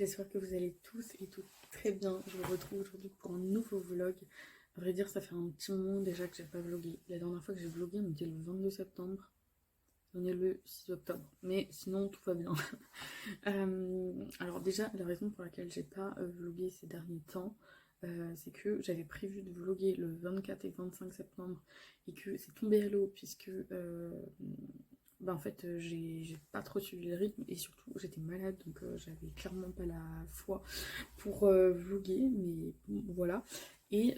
j'espère que vous allez tous et toutes très bien. Je vous retrouve aujourd'hui pour un nouveau vlog. À vrai dire, ça fait un petit moment déjà que j'ai pas vlogué. La dernière fois que j'ai vlogué, on était le 22 septembre. On est le 6 octobre. Mais sinon, tout va bien. Alors déjà, la raison pour laquelle j'ai pas vlogué ces derniers temps, c'est que j'avais prévu de vloguer le 24 et 25 septembre et que c'est tombé à l'eau puisque bah en fait j'ai pas trop suivi le rythme et surtout j'étais malade donc j'avais clairement pas la foi pour vloguer, mais bon, voilà. Et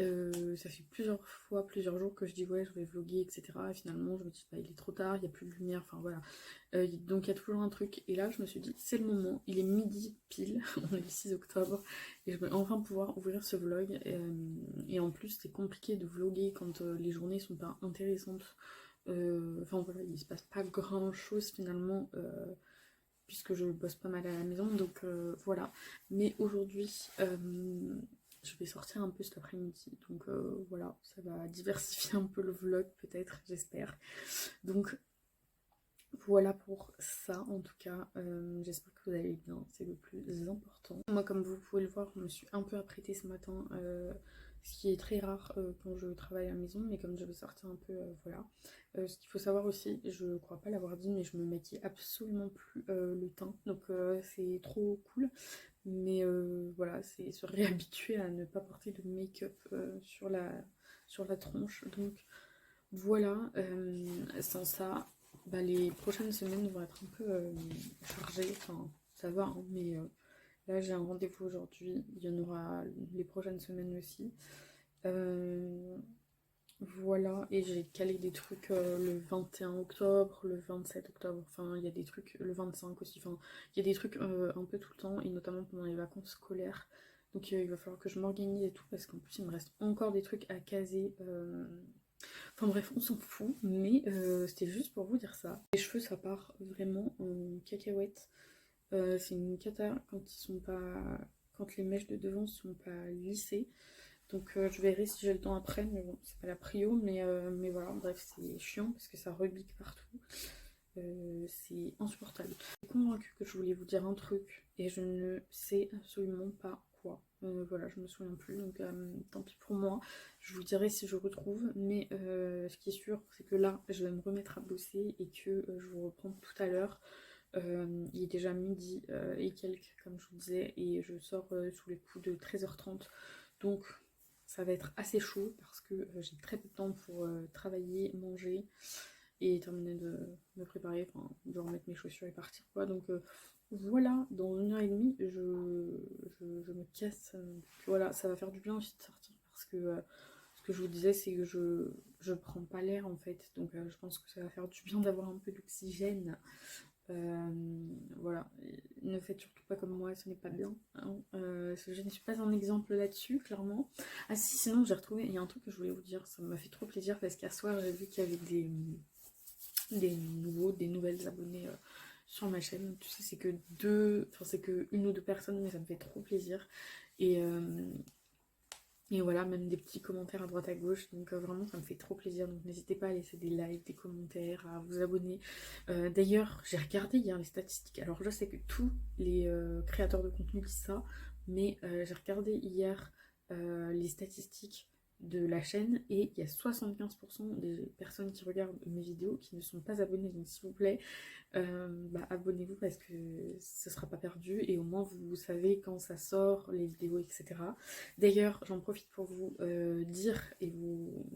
ça fait plusieurs jours que je dis ouais je vais vloguer etc, et finalement je me dis bah il est trop tard, il n'y a plus de lumière, enfin voilà. Donc il y a toujours un truc et là je me suis dit c'est le moment, il est midi pile, on est le 6 octobre et je vais enfin pouvoir ouvrir ce vlog et en plus c'est compliqué de vlogger quand les journées sont pas intéressantes. Enfin voilà, il se passe pas grand chose finalement puisque je bosse pas mal à la maison, donc voilà. Mais aujourd'hui, je vais sortir un peu cet après-midi, donc voilà, ça va diversifier un peu le vlog peut-être, j'espère. Donc voilà pour ça en tout cas, j'espère que vous allez bien, c'est le plus important. Moi comme vous pouvez le voir, je me suis un peu apprêtée ce matin, ce qui est très rare quand je travaille à la maison, mais comme je vais sortir un peu, voilà. Ce qu'il faut savoir aussi, je crois pas l'avoir dit, mais je me maquille absolument plus le teint, donc c'est trop cool. Mais voilà, c'est se réhabituer à ne pas porter de make-up sur la tronche, donc voilà. Sans ça, bah, les prochaines semaines vont être un peu chargées, enfin ça va, hein, mais là j'ai un rendez-vous aujourd'hui, il y en aura les prochaines semaines aussi. Euh, voilà, et j'ai calé des trucs le 21 octobre, le 27 octobre, enfin il y a des trucs, le 25 aussi, enfin il y a des trucs un peu tout le temps, et notamment pendant les vacances scolaires. Donc il va falloir que je m'organise et tout, parce qu'en plus il me reste encore des trucs à caser. Enfin bref, on s'en fout, mais c'était juste pour vous dire ça. Les cheveux, ça part vraiment en cacahuète. C'est une cata quand ils sont pas, quand les mèches de devant sont pas lissées. Donc je verrai si j'ai le temps après, mais bon, c'est pas la prio, mais voilà, bref, c'est chiant parce que ça rebique partout. C'est insupportable. Je suis convaincue que je voulais vous dire un truc et je ne sais absolument pas quoi. Voilà, je me souviens plus, donc tant pis pour moi. Je vous dirai si je retrouve, mais ce qui est sûr, c'est que là, je vais me remettre à bosser et que je vous reprends tout à l'heure. Il est déjà midi et quelques, comme je vous disais, et je sors sous les coups de 13h30. Donc ça va être assez chaud parce que j'ai très peu de temps pour travailler, manger et terminer de me préparer, enfin de remettre mes chaussures et partir quoi. Donc voilà, dans 1 heure et demie, je me casse. Donc, voilà, ça va faire du bien aussi de sortir parce que ce que je vous disais, c'est que je prends pas l'air en fait. Donc je pense que ça va faire du bien d'avoir un peu d'oxygène. Voilà, ne faites surtout pas comme moi, ce n'est pas bien, hein. Je ne suis pas un exemple là-dessus, clairement. Ah si, sinon j'ai retrouvé, il y a un truc que je voulais vous dire, ça m'a fait trop plaisir parce qu'hier soir j'ai vu qu'il y avait des nouvelles abonnés sur ma chaîne. Tu sais, c'est que c'est que une ou deux personnes, mais ça me fait trop plaisir. Et, euh, et voilà, même des petits commentaires à droite à gauche, donc vraiment ça me fait trop plaisir, donc n'hésitez pas à laisser des likes, des commentaires, à vous abonner. D'ailleurs, j'ai regardé hier les statistiques, alors je sais que tous les créateurs de contenu disent ça, mais j'ai regardé hier les statistiques de la chaîne et il y a 75% des personnes qui regardent mes vidéos qui ne sont pas abonnées, donc s'il vous plaît, bah, abonnez-vous parce que ce sera pas perdu et au moins vous savez quand ça sort, les vidéos, etc. D'ailleurs, j'en profite pour vous dire et vous...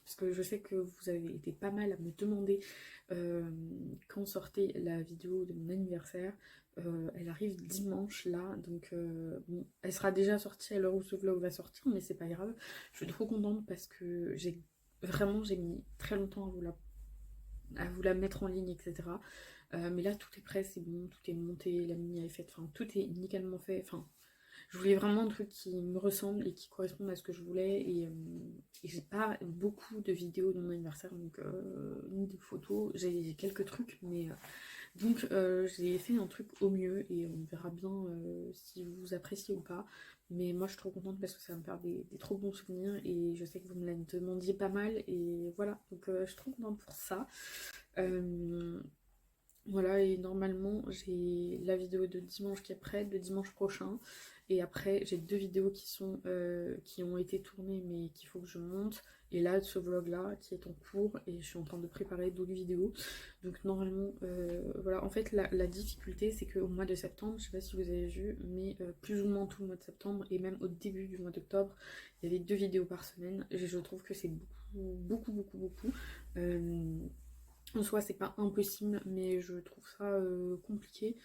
Parce que je sais que vous avez été pas mal à me demander quand sortait la vidéo de mon anniversaire. Elle arrive dimanche là, donc bon, elle sera déjà sortie à l'heure où ce vlog va sortir, mais c'est pas grave. Je suis trop contente parce que j'ai mis très longtemps à vous la mettre en ligne, etc. Mais là, tout est prêt, c'est bon, tout est monté, la mini est faite, enfin, tout est nickelement fait. Enfin, je voulais vraiment un truc qui me ressemble et qui corresponde à ce que je voulais. Et j'ai pas beaucoup de vidéos de mon anniversaire, donc ni de photos. J'ai quelques trucs, mais donc j'ai fait un truc au mieux et on verra bien si vous appréciez ou pas. Mais moi je suis trop contente parce que ça va me faire des trop bons souvenirs et je sais que vous me la demandiez pas mal et voilà. Donc je suis trop contente pour ça. Voilà, et normalement j'ai la vidéo de dimanche qui est prête, de dimanche prochain. Et après j'ai 2 vidéos qui ont été tournées mais qu'il faut que je monte. Et là ce vlog là qui est en cours et je suis en train de préparer d'autres vidéos. Donc normalement voilà, en fait la difficulté c'est qu'au mois de septembre, je sais pas si vous avez vu, mais plus ou moins tout le mois de septembre et même au début du mois d'octobre, il y avait 2 vidéos par semaine. Et je trouve que c'est beaucoup. Euh, En soi, c'est pas impossible, mais je trouve ça compliqué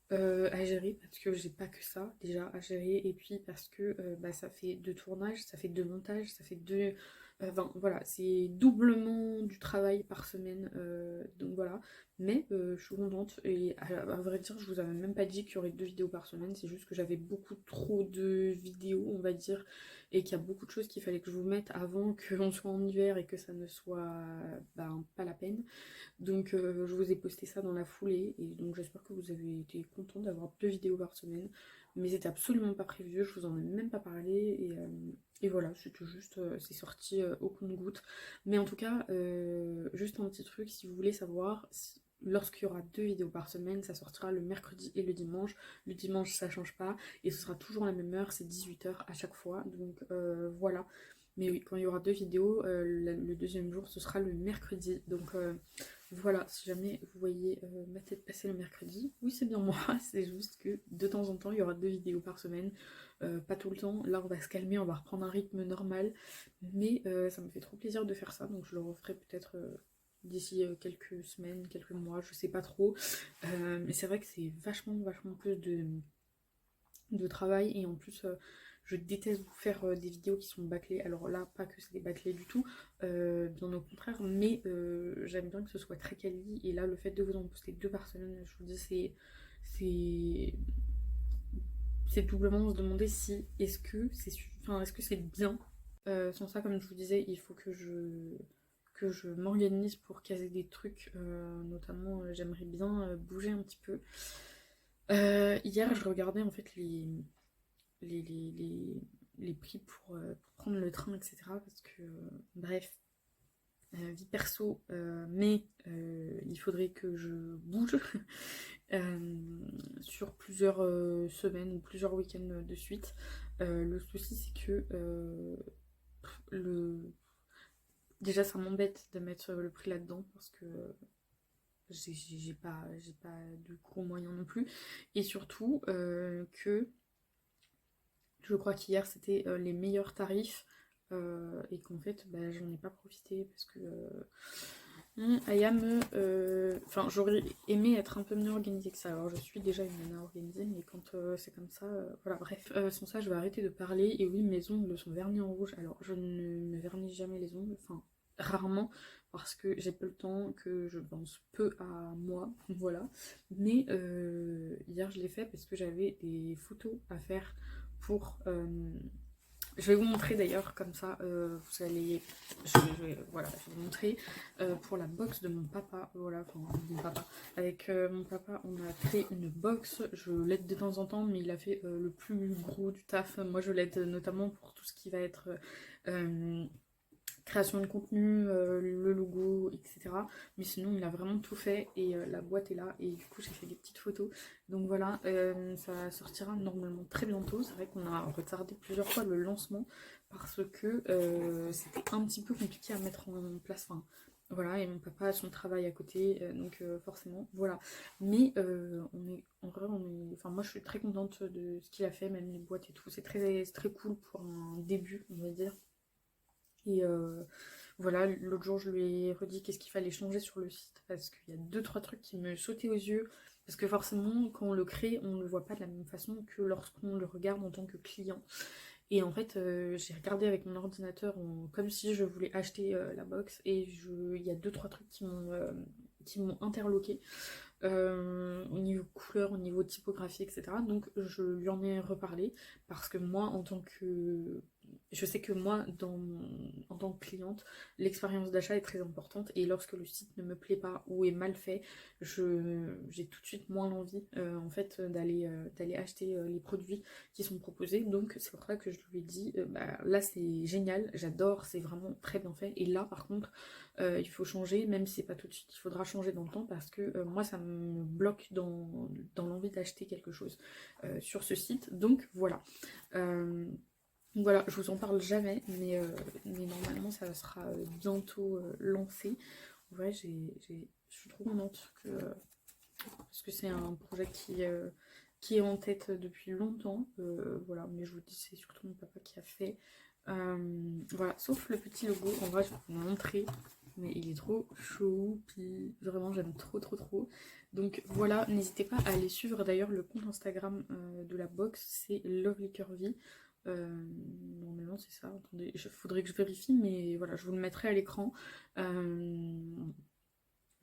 à gérer parce que j'ai pas que ça déjà à gérer. Et puis parce que bah, ça fait 2 tournages, ça fait 2 montages, ça fait 2. Enfin voilà, c'est doublement du travail par semaine. Donc voilà. Mais je suis contente. Et à vrai dire, je vous avais même pas dit qu'il y aurait 2 vidéos par semaine. C'est juste que j'avais beaucoup trop de vidéos, on va dire. Et qu'il y a beaucoup de choses qu'il fallait que je vous mette avant qu'on soit en hiver et que ça ne soit ben, pas la peine. Donc je vous ai posté ça dans la foulée et donc j'espère que vous avez été content d'avoir 2 vidéos par semaine. Mais c'était absolument pas prévu, je vous en ai même pas parlé et voilà, c'était juste, c'est sorti au compte-gouttes. Mais en tout cas, juste un petit truc, si vous voulez savoir, lorsqu'il y aura 2 vidéos par semaine, ça sortira le mercredi et le dimanche. Le dimanche ça change pas et ce sera toujours la même heure, c'est 18 h à chaque fois. Donc voilà. Mais oui, quand il y aura 2 vidéos, le deuxième jour ce sera le mercredi. Donc voilà, si jamais vous voyez ma tête passer le mercredi, oui c'est bien moi, c'est juste que de temps en temps il y aura 2 vidéos par semaine, pas tout le temps, là on va se calmer, on va reprendre un rythme normal, mais ça me fait trop plaisir de faire ça, donc je le referai peut-être d'ici quelques semaines, quelques mois, je sais pas trop, mais c'est vrai que c'est vachement plus de travail et en plus je déteste vous faire des vidéos qui sont bâclées. Alors là, pas que c'est des bâclés du tout, bien au contraire, mais j'aime bien que ce soit très quali. Et là, le fait de vous en poster 2 par semaine, je vous dis, c'est c'est doublement se demander si est-ce que c'est bien. Sans ça, comme je vous disais, il faut que je m'organise pour caser des trucs. Notamment, j'aimerais bien bouger un petit peu. Hier, je regardais en fait les, les, les, les prix pour prendre le train, etc. Parce que, bref, vie perso, mais il faudrait que je bouge sur plusieurs semaines ou plusieurs week-ends de suite. Le souci, c'est que le... déjà, ça m'embête de mettre le prix là-dedans parce que j'ai pas de gros moyens non plus. Et surtout que je crois qu'hier c'était les meilleurs tarifs et qu'en fait bah, j'en ai pas profité parce que Aya enfin j'aurais aimé être un peu mieux organisée que ça. Alors je suis déjà une nana organisée mais quand c'est comme ça, voilà bref. Sans ça je vais arrêter de parler et oui mes ongles sont vernis en rouge. Alors je ne me vernis jamais les ongles, enfin rarement parce que j'ai peu le temps, que je pense peu à moi, voilà. Mais hier je l'ai fait parce que j'avais des photos à faire pour je vais vous montrer d'ailleurs comme ça vous allez voilà je vais vous montrer pour la box de mon papa, voilà, enfin mon papa, avec mon papa on a fait une box, je l'aide de temps en temps mais il a fait le plus gros du taf. Moi je l'aide notamment pour tout ce qui va être création de contenu, le logo, etc. Mais sinon, il a vraiment tout fait et la boîte est là. Et du coup, j'ai fait des petites photos. Donc voilà, ça sortira normalement très bientôt. C'est vrai qu'on a retardé plusieurs fois le lancement parce que c'était un petit peu compliqué à mettre en place. Enfin, voilà, et mon papa a son travail à côté, donc forcément, voilà. Mais on est, en vrai, enfin, moi je suis très contente de ce qu'il a fait, même les boîtes et tout. C'est très cool pour un début, on va dire. Et voilà, l'autre jour je lui ai redit qu'est-ce qu'il fallait changer sur le site parce qu'il y a 2-3 trucs qui me sautaient aux yeux. Parce que forcément, quand on le crée, on ne le voit pas de la même façon que lorsqu'on le regarde en tant que client. Et en fait, j'ai regardé avec mon ordinateur comme si je voulais acheter la box. Et il y a 2-3 trucs qui m'ont interloqué au niveau couleur, au niveau typographie, etc. Donc je lui en ai reparlé parce que moi, en tant que je sais que moi, en tant que cliente, l'expérience d'achat est très importante et lorsque le site ne me plaît pas ou est mal fait, j'ai tout de suite moins l'envie en fait d'aller acheter les produits qui sont proposés. Donc c'est pour ça que je lui ai dit, bah, là c'est génial, j'adore, c'est vraiment très bien fait. Et là par contre, il faut changer, même si c'est pas tout de suite, il faudra changer dans le temps parce que moi ça me bloque dans l'envie d'acheter quelque chose sur ce site. Donc voilà. Voilà, je vous en parle jamais, mais normalement ça sera bientôt lancé. En vrai, je suis trop contente parce que c'est un projet qui est en tête depuis longtemps. Voilà, mais je vous dis, c'est surtout mon papa qui a fait. Voilà, sauf le petit logo. En vrai, je vais vous montrer, mais il est trop chou. Puis vraiment, j'aime trop, trop, trop. Donc voilà, n'hésitez pas à aller suivre d'ailleurs le compte Instagram de la box, c'est Lovely Curvy. Normalement c'est ça, attendez, il faudrait que je vérifie, mais voilà, je vous le mettrai à l'écran.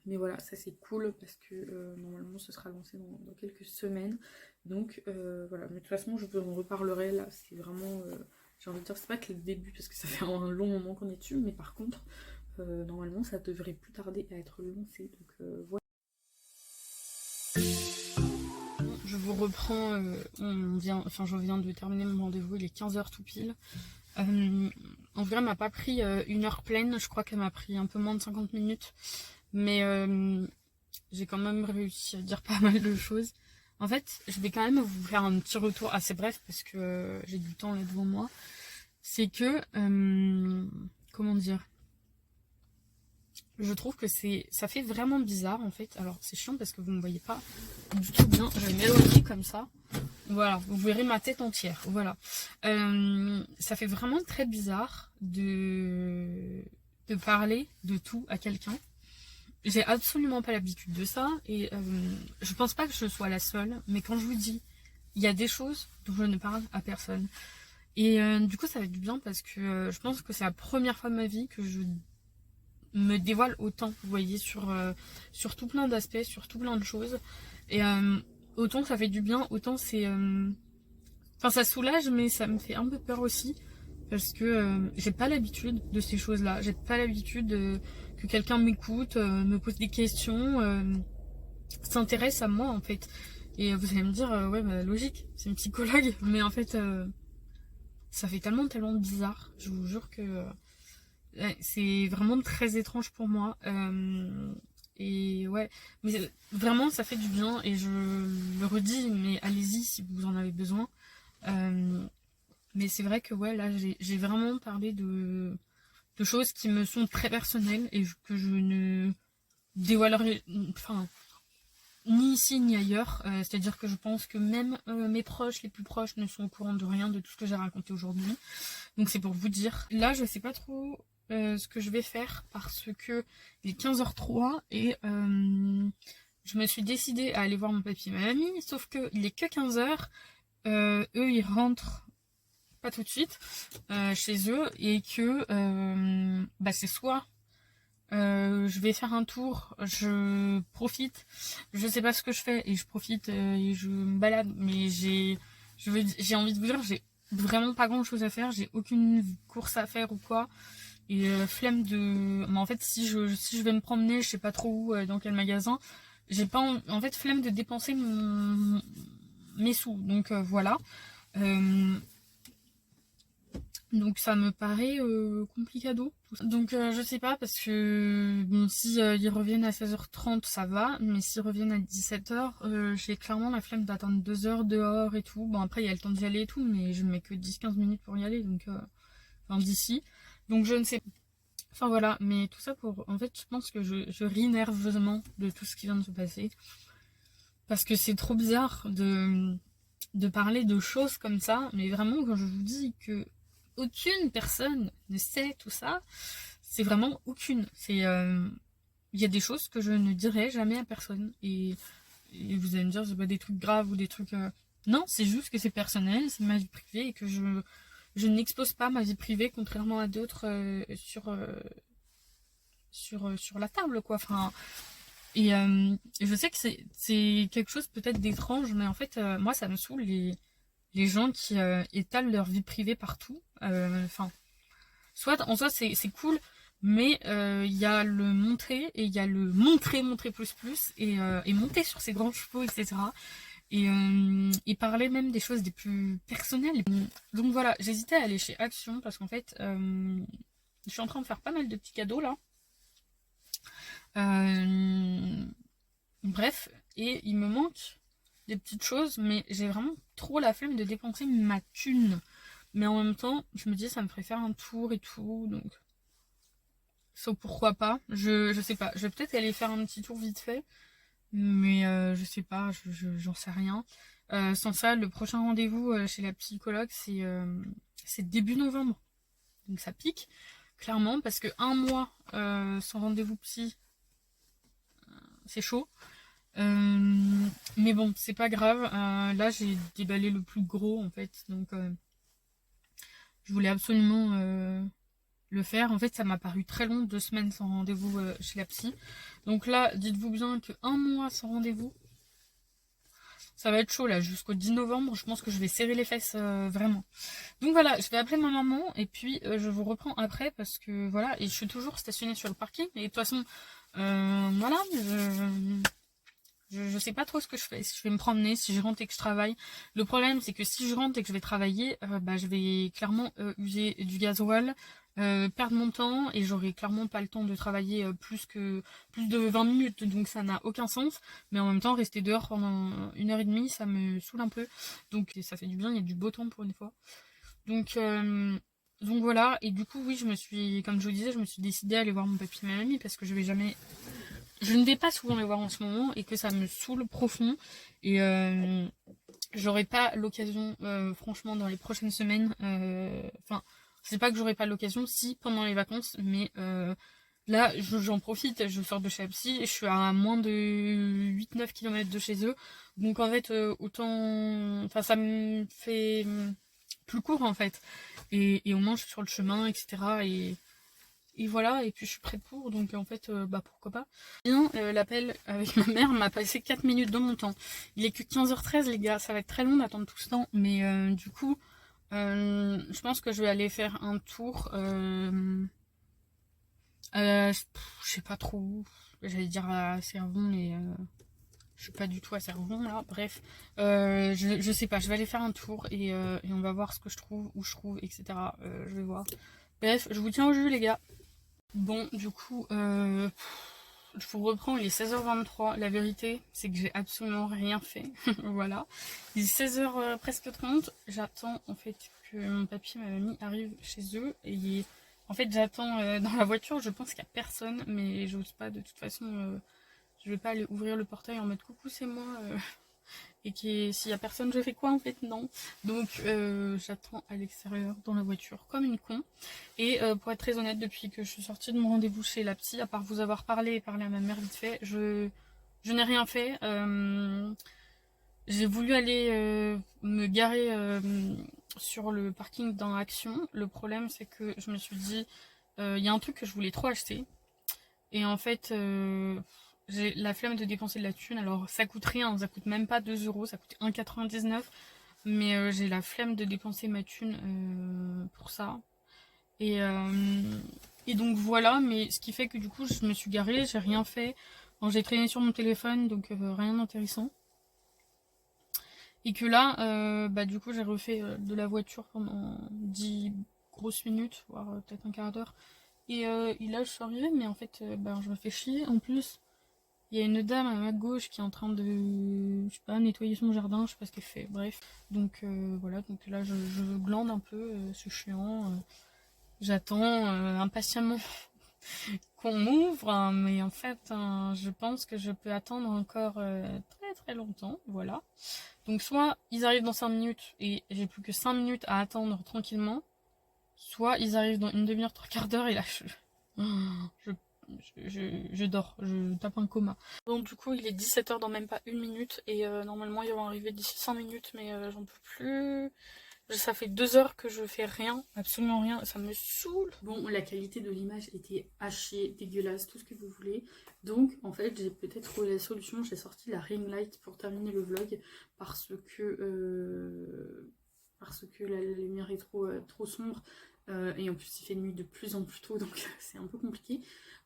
Mais voilà, ça c'est cool parce que normalement ce sera lancé dans quelques semaines. Donc voilà, mais de toute façon je vous en reparlerai là, c'est vraiment, j'ai envie de dire, c'est pas que le début parce que ça fait un long moment qu'on est dessus, mais par contre, normalement ça devrait plus tarder à être lancé. Donc voilà. Je vous reprends, je viens de terminer mon rendez-vous, il est 15h tout pile. En vrai, elle m'a pas pris une heure pleine, je crois qu'elle m'a pris un peu moins de 50 minutes. Mais j'ai quand même réussi à dire pas mal de choses. En fait, je vais quand même vous faire un petit retour assez bref parce que j'ai du temps là devant moi. C'est que, comment dire, je trouve que ça fait vraiment bizarre en fait. Alors c'est chiant parce que vous ne me voyez pas du tout bien. Je vais m'éloigner comme ça. Voilà, vous verrez ma tête entière. Voilà. Ça fait vraiment très bizarre de parler de tout à quelqu'un. J'ai absolument pas l'habitude de ça et je pense pas que je sois la seule, mais quand je vous dis, il y a des choses dont je ne parle à personne. Et du coup, ça fait du bien parce que je pense que c'est la première fois de ma vie que je me dévoile autant, vous voyez, sur tout plein d'aspects, sur tout plein de choses. Et autant ça fait du bien, autant c'est... Enfin, ça soulage, mais ça me fait un peu peur aussi. Parce que j'ai pas l'habitude de ces choses-là. J'ai pas l'habitude que quelqu'un m'écoute, me pose des questions, s'intéresse à moi en fait. Et vous allez me dire, ouais, bah, logique, c'est une psychologue. Mais en fait, ça fait tellement, tellement bizarre. Je vous jure que ouais, c'est vraiment très étrange pour moi. Et ouais, mais vraiment, ça fait du bien. Et je le redis, mais allez-y si vous en avez besoin. Mais c'est vrai que ouais, là, j'ai vraiment parlé de choses qui me sont très personnelles et que je ne dévoilerai, enfin, ni ici ni ailleurs. C'est-à-dire que je pense que même mes proches, les plus proches, ne sont au courant de rien de tout ce que j'ai raconté aujourd'hui. Donc c'est pour vous dire. Là, je sais pas trop ce que je vais faire parce que il est 15h03 et je me suis décidée à aller voir mon papy et ma mamie. Sauf que il est que 15h. Eux, ils rentrent pas tout de suite chez eux et que bah, c'est soit je vais faire un tour, je profite, je sais pas ce que je fais et je profite et je me balade, mais j'ai envie de vous dire, j'ai vraiment pas grand chose à faire, j'ai aucune course à faire ou quoi. Et flemme de. Mais en fait, si je vais me promener, je sais pas trop où, dans quel magasin, j'ai pas en fait flemme de dépenser mes sous. Donc voilà. Euh, Donc ça me paraît complicado. Donc je sais pas parce que bon si ils reviennent à 16h30 ça va, mais s'ils reviennent à 17h, j'ai clairement la flemme d'attendre 2 heures dehors et tout. Bon après il y a le temps d'y aller et tout, mais je mets que 10-15 minutes pour y aller, donc enfin d'ici. Donc je ne sais pas. Enfin voilà, mais tout ça pour... En fait je pense que je ris nerveusement de tout ce qui vient de se passer. Parce que c'est trop bizarre de parler de choses comme ça, mais vraiment quand je vous dis que aucune personne ne sait tout ça, c'est vraiment aucune. C'est il y a des choses que je ne dirai jamais à personne et vous allez me dire c'est pas des trucs graves ou des trucs non, c'est juste que c'est personnel, c'est ma vie privée et que je n'expose pas ma vie privée contrairement à d'autres sur la table quoi. Enfin et je sais que c'est quelque chose peut-être d'étrange, mais en fait moi ça me saoule les gens qui étalent leur vie privée partout. Enfin, soit en soi c'est cool, mais il y a le montrer et il y a le montrer plus et monter sur ses grands chevaux, etc. Et parler même des choses des plus personnelles. Donc voilà, j'hésitais à aller chez Action parce qu'en fait, je suis en train de faire pas mal de petits cadeaux là. Euh, Bref, et il me manque des petites choses, mais j'ai vraiment trop la flemme de dépenser ma thune. Mais en même temps, je me dis ça me ferait faire un tour et tout, donc so, pourquoi pas. Je sais pas, je vais peut-être aller faire un petit tour vite fait, mais je sais pas, j'en sais rien. Sans ça, le prochain rendez-vous chez la psychologue, c'est début novembre. Donc ça pique, clairement, parce que un mois sans rendez-vous psy, c'est chaud. Mais bon, c'est pas grave. Là, j'ai déballé le plus gros en fait, donc je voulais absolument le faire. En fait, ça m'a paru très long, 2 semaines sans rendez-vous chez la psy. Donc là, dites-vous bien que un mois sans rendez-vous, ça va être chaud là. Jusqu'au 10 novembre, je pense que je vais serrer les fesses vraiment. Donc voilà, je vais appeler ma maman et puis je vous reprends après parce que voilà, et je suis toujours stationnée sur le parking. Et de toute façon, voilà, je sais pas trop ce que je fais, si je vais me promener, si je rentre et que je travaille. Le problème, c'est que si je rentre et que je vais travailler, bah, je vais clairement user du gasoil, perdre mon temps, et j'aurai clairement pas le temps de travailler plus de 20 minutes, donc ça n'a aucun sens. Mais en même temps, rester dehors pendant 1 heure et demie, ça me saoule un peu. Donc ça fait du bien, il y a du beau temps pour une fois. Donc, voilà, et du coup, oui, comme je vous disais, je me suis décidée à aller voir mon papy et ma mamie parce que je ne vais pas souvent les voir en ce moment et que ça me saoule profond. Et j'aurai pas l'occasion, franchement, dans les prochaines semaines. Enfin, c'est pas que j'aurai pas l'occasion, si pendant les vacances, mais là, j'en profite. Je sors de chez Psy, je suis à moins de 8-9 km de chez eux. Donc en fait, autant. Enfin, ça me fait plus court en fait. Et au moins, je suis sur le chemin, etc. Et voilà, et puis je suis prête pour, donc en fait, bah pourquoi pas. Bien, l'appel avec ma mère m'a passé 4 minutes de mon temps. Il est que 15h13 les gars, ça va être très long d'attendre tout ce temps, mais du coup, je pense que je vais aller faire un tour, je sais pas trop où, j'allais dire à Cervon, mais je suis pas du tout à Cervon là, bref, je sais pas, je vais aller faire un tour et on va voir ce que je trouve, où je trouve, etc. Je vais voir. Bref, je vous tiens au jus les gars. Bon, du coup, je vous reprends, il est 16h23. La vérité, c'est que j'ai absolument rien fait. Voilà. Il est 16h presque 30. J'attends en fait que mon papy et ma mamie arrivent chez eux. Et en fait, j'attends dans la voiture. Je pense qu'il n'y a personne, mais j'ose pas. De toute façon, je vais pas aller ouvrir le portail en mode coucou, c'est moi. Et s'il y a personne, je fais quoi en fait? Non. Donc j'attends à l'extérieur dans la voiture comme une con. Et pour être très honnête, depuis que je suis sortie de mon rendez-vous chez la psy, à part vous avoir parlé et parler à ma mère vite fait, je n'ai rien fait. J'ai voulu aller me garer sur le parking dans Action. Le problème, c'est que je me suis dit, il y a un truc que je voulais trop acheter. Et en fait, j'ai la flemme de dépenser de la thune. Alors, ça coûte rien, ça coûte même pas 2 euros, ça coûte 1,99. Mais j'ai la flemme de dépenser ma thune pour ça. Et, euh, et donc voilà, mais ce qui fait que du coup, je me suis garée, j'ai rien fait. Bon, j'ai traîné sur mon téléphone, donc rien d'intéressant. Et que là, bah du coup, j'ai refait de la voiture pendant 10 grosses minutes, voire peut-être un quart d'heure. Et là, je suis arrivée, mais en fait, bah, je me fais chier. En plus, il y a une dame à ma gauche qui est en train de, je sais pas, nettoyer son jardin, je sais pas ce qu'elle fait, bref. Donc voilà, donc là, je glande un peu, c'est chiant. J'attends impatiemment qu'on m'ouvre, hein, mais en fait, hein, je pense que je peux attendre encore très très longtemps, voilà. Donc soit ils arrivent dans 5 minutes et j'ai plus que 5 minutes à attendre tranquillement, soit ils arrivent dans une demi-heure, trois quarts d'heure et là je, je dors, je tape un coma. Donc du coup il est 17h dans même pas une minute et normalement ils vont arriver d'ici 5 minutes mais j'en peux plus. Ça fait 2 heures que je fais rien, absolument rien, ça me saoule. Bon, la qualité de l'image était à chier, dégueulasse, tout ce que vous voulez. Donc, en fait, j'ai peut-être trouvé la solution. J'ai sorti la ring light pour terminer le vlog parce que parce que la lumière est trop sombre. Et en plus il fait nuit de plus en plus tôt, donc c'est un peu compliqué.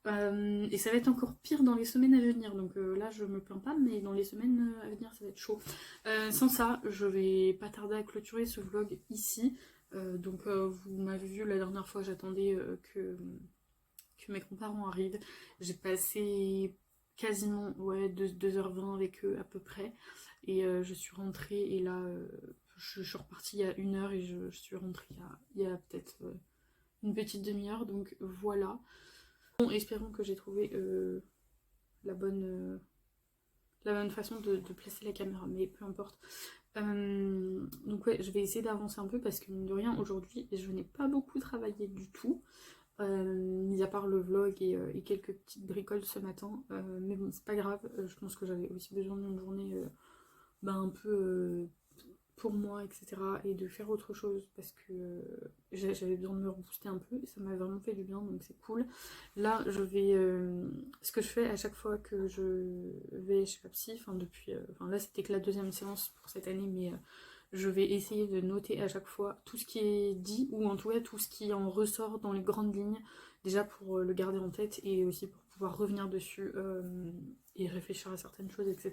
Et ça va être encore pire dans les semaines à venir, donc là je me plains pas, mais dans les semaines à venir ça va être chaud. Sans ça, je vais pas tarder à clôturer ce vlog ici. Donc vous m'avez vu la dernière fois, j'attendais que mes grands-parents arrivent. J'ai passé quasiment 2h20 avec eux à peu près. Et je suis rentrée et là je suis repartie il y a 1 heure et je suis rentrée il y a peut-être une petite demi-heure. Donc voilà. Bon, espérons que j'ai trouvé la bonne façon de placer la caméra, mais peu importe. Donc ouais, je vais essayer d'avancer un peu parce que mine de rien, aujourd'hui, je n'ai pas beaucoup travaillé du tout. Mis à part le vlog et quelques petites bricoles ce matin. Mais bon, c'est pas grave. Je pense que j'avais aussi besoin d'une journée un peu pour moi, etc. Et de faire autre chose parce que j'avais besoin de me rebooster un peu et ça m'a vraiment fait du bien, donc c'est cool. Là, je vais... ce que je fais à chaque fois que je vais chez la psy, là c'était que la 2e séance pour cette année, mais je vais essayer de noter à chaque fois tout ce qui est dit, ou en tout cas tout ce qui en ressort dans les grandes lignes, déjà pour le garder en tête et aussi pour pouvoir revenir dessus et réfléchir à certaines choses, etc.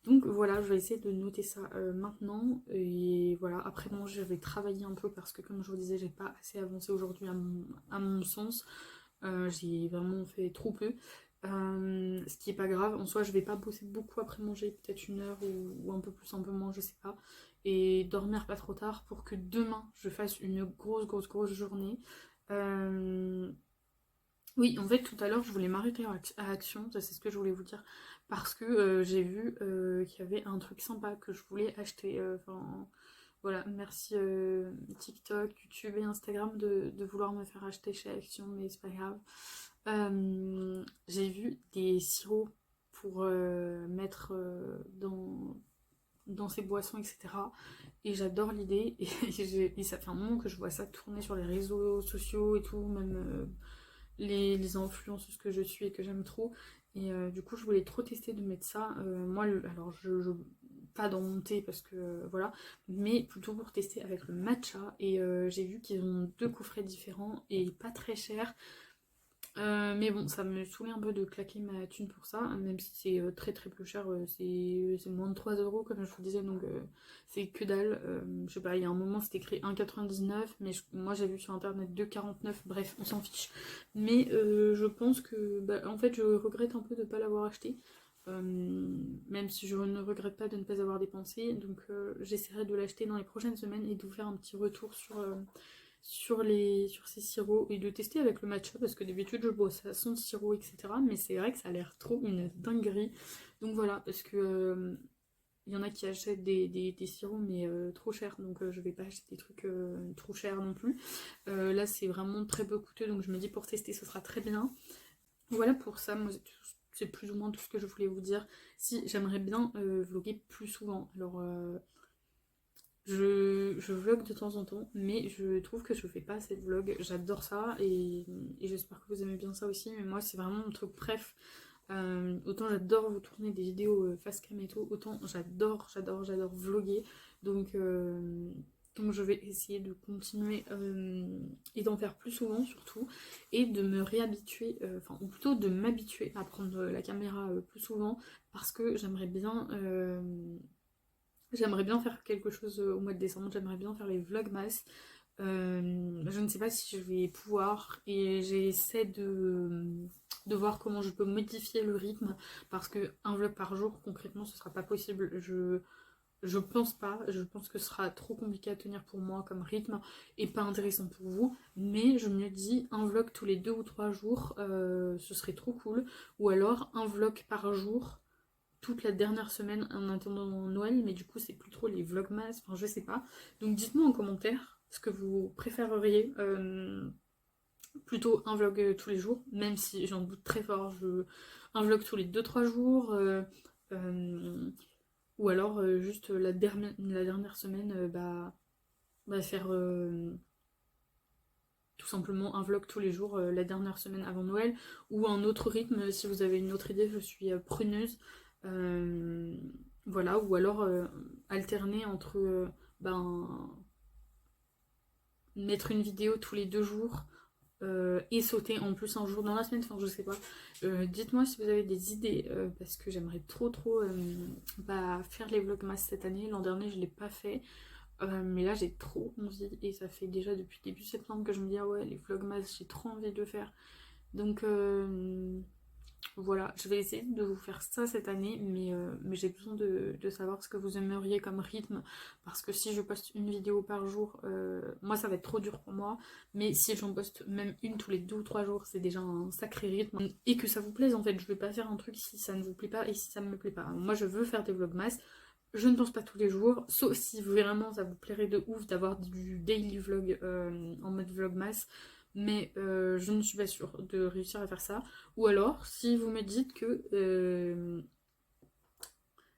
Donc voilà, je vais essayer de noter ça maintenant. Et voilà, après moi je vais travailler un peu parce que comme je vous disais, j'ai pas assez avancé aujourd'hui à mon sens. J'ai vraiment fait trop peu. Ce qui est pas grave, en soi je vais pas bosser beaucoup après manger, peut-être 1 heure ou un peu plus, un peu moins, je sais pas. Et dormir pas trop tard pour que demain je fasse une grosse journée. Oui, en fait tout à l'heure je voulais m'arrêter à Action, ça c'est ce que je voulais vous dire, parce que j'ai vu qu'il y avait un truc sympa que je voulais acheter. Voilà, merci TikTok, YouTube et Instagram de vouloir me faire acheter chez Action, mais c'est pas grave. J'ai vu des sirops pour mettre dans ces boissons, etc. Et j'adore l'idée. Et ça fait un moment que je vois ça tourner sur les réseaux sociaux et tout, même les influenceuses que je suis et que j'aime trop. Et du coup, je voulais trop tester de mettre ça. Moi, alors, pas dans mon thé parce que voilà, mais plutôt pour tester avec le matcha. Et j'ai vu qu'ils ont 2 coffrets différents et pas très chers. Mais bon, ça me saoulait un peu de claquer ma thune pour ça, même si c'est très peu cher, c'est moins de 3 € comme je vous disais, donc c'est que dalle. Je sais pas, il y a un moment c'était écrit 1,99, mais moi j'ai vu sur internet 2,49, bref, on s'en fiche. Mais je pense que, en fait, je regrette un peu de ne pas l'avoir acheté, même si je ne regrette pas de ne pas avoir dépensé, donc j'essaierai de l'acheter dans les prochaines semaines et de vous faire un petit retour sur ces sirops et de tester avec le matcha parce que d'habitude je bois ça sans sirop, etc. Mais c'est vrai que ça a l'air trop une dinguerie. Donc voilà, parce que il y en a qui achètent des sirops mais trop chers, donc je vais pas acheter des trucs trop chers non plus. Là c'est vraiment très peu coûteux, donc je me dis pour tester ce sera très bien. Voilà pour ça, moi c'est plus ou moins tout ce que je voulais vous dire. Si j'aimerais bien vlogger plus souvent, alors je vlog de temps en temps, mais je trouve que je fais pas assez de vlog. J'adore ça et j'espère que vous aimez bien ça aussi. Mais moi, c'est vraiment mon truc bref. Autant j'adore vous tourner des vidéos face cam et tout, autant j'adore vlogger. Donc je vais essayer de continuer et d'en faire plus souvent surtout. Et de me réhabituer, ou plutôt de m'habituer à prendre la caméra plus souvent parce que j'aimerais bien faire quelque chose au mois de décembre, j'aimerais bien faire les vlogmas. Je ne sais pas si je vais pouvoir et j'essaie de voir comment je peux modifier le rythme parce que un vlog par jour, concrètement, ce sera pas possible. Je pense pas, je pense que ce sera trop compliqué à tenir pour moi comme rythme et pas intéressant pour vous. Mais je me dis un vlog tous les 2 ou 3 jours, ce serait trop cool. Ou alors un vlog par jour toute la dernière semaine en attendant Noël, mais du coup c'est plus trop les vlogmas, enfin je sais pas. Donc dites-moi en commentaire ce que vous préféreriez, plutôt un vlog tous les jours, même si j'en doute très fort, un vlog tous les 2-3 jours, ou alors juste la dernière semaine, faire tout simplement un vlog tous les jours la dernière semaine avant Noël, ou un autre rythme si vous avez une autre idée, je suis preneuse. Voilà, ou alors alterner entre mettre une vidéo tous les 2 jours et sauter en plus un jour dans la semaine, enfin je sais pas. Dites-moi si vous avez des idées parce que j'aimerais trop faire les vlogmas cette année. L'an dernier je l'ai pas fait. Mais là j'ai trop envie et ça fait déjà depuis début septembre que je me dis ah ouais les vlogmas j'ai trop envie de le faire. Donc voilà, je vais essayer de vous faire ça cette année, mais j'ai besoin de savoir ce que vous aimeriez comme rythme, parce que si je poste une vidéo par jour, moi ça va être trop dur pour moi, mais si j'en poste même une tous les 2 ou 3 jours, c'est déjà un sacré rythme, et que ça vous plaise en fait, je vais pas faire un truc si ça ne vous plaît pas et si ça ne me plaît pas. Moi je veux faire des vlogmas, je ne pense pas tous les jours, sauf si vraiment ça vous plairait de ouf d'avoir du daily vlog en mode vlogmas, mais je ne suis pas sûre de réussir à faire ça. Ou alors, si vous me dites que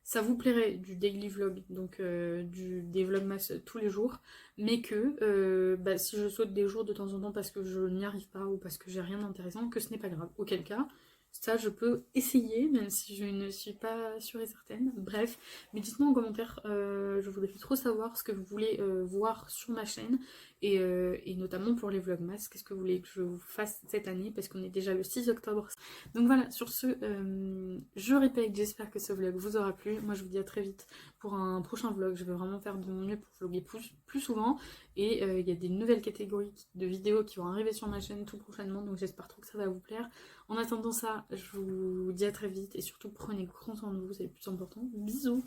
ça vous plairait du daily vlog, donc des vlogmas tous les jours, mais que si je saute des jours de temps en temps parce que je n'y arrive pas ou parce que j'ai rien d'intéressant, que ce n'est pas grave. Auquel cas, ça je peux essayer, même si je ne suis pas sûre et certaine. Bref, mais dites-moi en commentaire, je voudrais trop savoir ce que vous voulez voir sur ma chaîne, et notamment pour les vlogmas, qu'est-ce que vous voulez que je vous fasse cette année, parce qu'on est déjà le 6 octobre. Donc voilà, sur ce, je répète, j'espère que ce vlog vous aura plu. Moi je vous dis à très vite pour un prochain vlog. Je vais vraiment faire de mon mieux pour vlogger plus souvent. Et il y a des nouvelles catégories de vidéos qui vont arriver sur ma chaîne tout prochainement. Donc j'espère trop que ça va vous plaire. En attendant ça, je vous dis à très vite. Et surtout prenez grand soin de vous, c'est le plus important. Bisous!